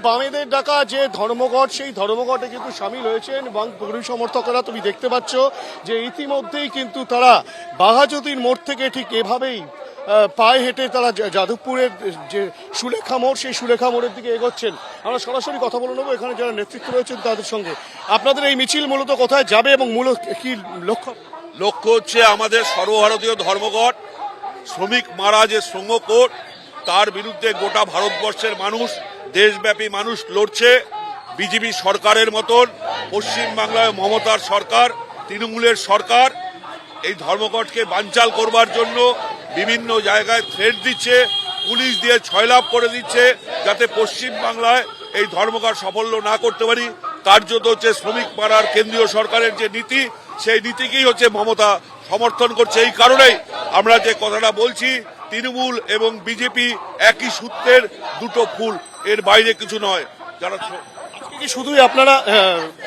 বামেদের ডাকা যে ধর্মঘট, সেই ধর্মঘটে কিন্তু সামিল হয়েছেন এবং কর্মী সমর্থকেরা। তুমি দেখতে পাচ্ছ যে ইতিমধ্যেই কিন্তু তারা বাঘাযতীন মোড় থেকে ঠিক এভাবেই পায়ে হেঁটে তারা যাদবপুরের যে সুলেখা মোড়, সেই সুলেখা মোড়ের দিকে এগোচ্ছেন। আমরা সরাসরি কথা বলে নেবো এখানে যারা নেতৃত্ব রয়েছেন তাদের সঙ্গে। আপনাদের এই মিছিল মূলত কোথায় যাবে এবং মূলত কি লক্ষ্য? লক্ষ্য হচ্ছে আমাদের সর্বভারতীয় ধর্মঘট, শ্রমিক মারা যে শ্রমকোট, তার বিরুদ্ধে গোটা ভারতবর্ষের মানুষ, দেশব্যাপী মানুষ লড়ছে। বিজেপি সরকারের মতন পশ্চিমবাংলায় মমতার সরকার, তৃণমূলের সরকার এই ধর্মঘটকে বানচাল করবার জন্য বিভিন্ন জায়গায় থ্রেট দিচ্ছে, পুলিশ দিয়ে ছয়লাভ করে দিচ্ছে, যাতে পশ্চিমবাংলায় এই ধর্মঘট সাফল্য না করতে পারি। কার্যত হচ্ছে শ্রমিক মারার কেন্দ্রীয় সরকারের যে নীতি, সেই নীতিকেই হচ্ছে মমতা সমর্থন করছে। এই কারণেই আমরা যে কথাটা বলছি, তৃণমূল এবং বিজেপি একই সূত্রের দুটো ফুল, এর বাইরে কিছু নয়। যারা কি শুধুই আপনারা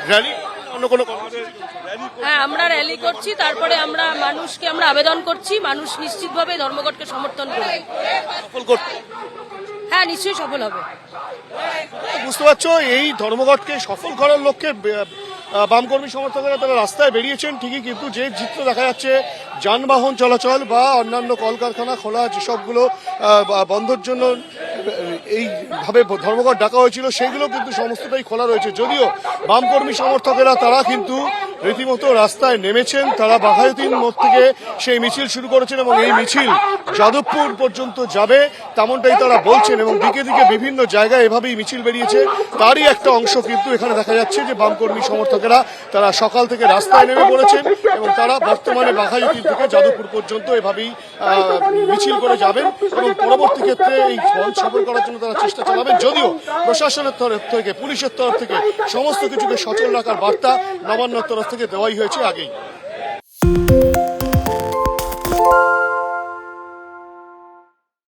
র্যালি, অন্য কোনো? হ্যাঁ, আমরা র্যালি করছি, তারপরে আমরা মানুষকে আবেদন করছি, মানুষ নিশ্চিতভাবে ধর্মঘটকে সমর্থন করবে। সফল করতে? হ্যাঁ, নিশ্চয়ই সফল হবে। বুঝতে পারছো, এই ধর্মঘটকে সফল করার লক্ষ্যে বামকর্মী সমর্থকেরা তারা রাস্তায় বেরিয়েছেন ঠিকই, কিন্তু যে চিত্র দেখা যাচ্ছে যানবাহন চলাচল বা অন্যান্য কলকারখানা খোলা যেসবগুলো বন্ধের জন্য এইভাবে ধর্মঘট ডাকা হয়েছিল, সেগুলো কিন্তু সমস্তটাই খোলা রয়েছে। যদিও বামকর্মী সমর্থকেরা তারা কিন্তু রীতিমতো রাস্তায় নেমেছেন, তারা বাঘাযতীন মোড় থেকে সেই মিছিল শুরু করেছেন এবং এই মিছিল যাদবপুর পর্যন্ত যাবে তেমনটাই তারা বলছেন। এবং দিকে দিকে বিভিন্ন জায়গায় এভাবেই মিছিল বেরিয়েছে। তারই একটা অংশ কিন্তু এখানে দেখা যাচ্ছে যে বামকর্মী সমর্থকেরা তারা সকাল থেকে রাস্তায় নেমে পড়েছেন এবং তারা বর্তমানে বাঘাযতীন থেকে যাদবপুর পর্যন্ত এভাবেই মিছিল করে যাবেন এবং পরবর্তী ক্ষেত্রে এই ফল সফল করার জন্য তারা চেষ্টা চালাবেন। যদিও প্রশাসনের তরফ থেকে, পুলিশের তরফ থেকে সমস্ত কিছুকে সচল রাখার বার্তা নবান্নর তরফ থেকে দেওয়াই হয়েছে আগেই।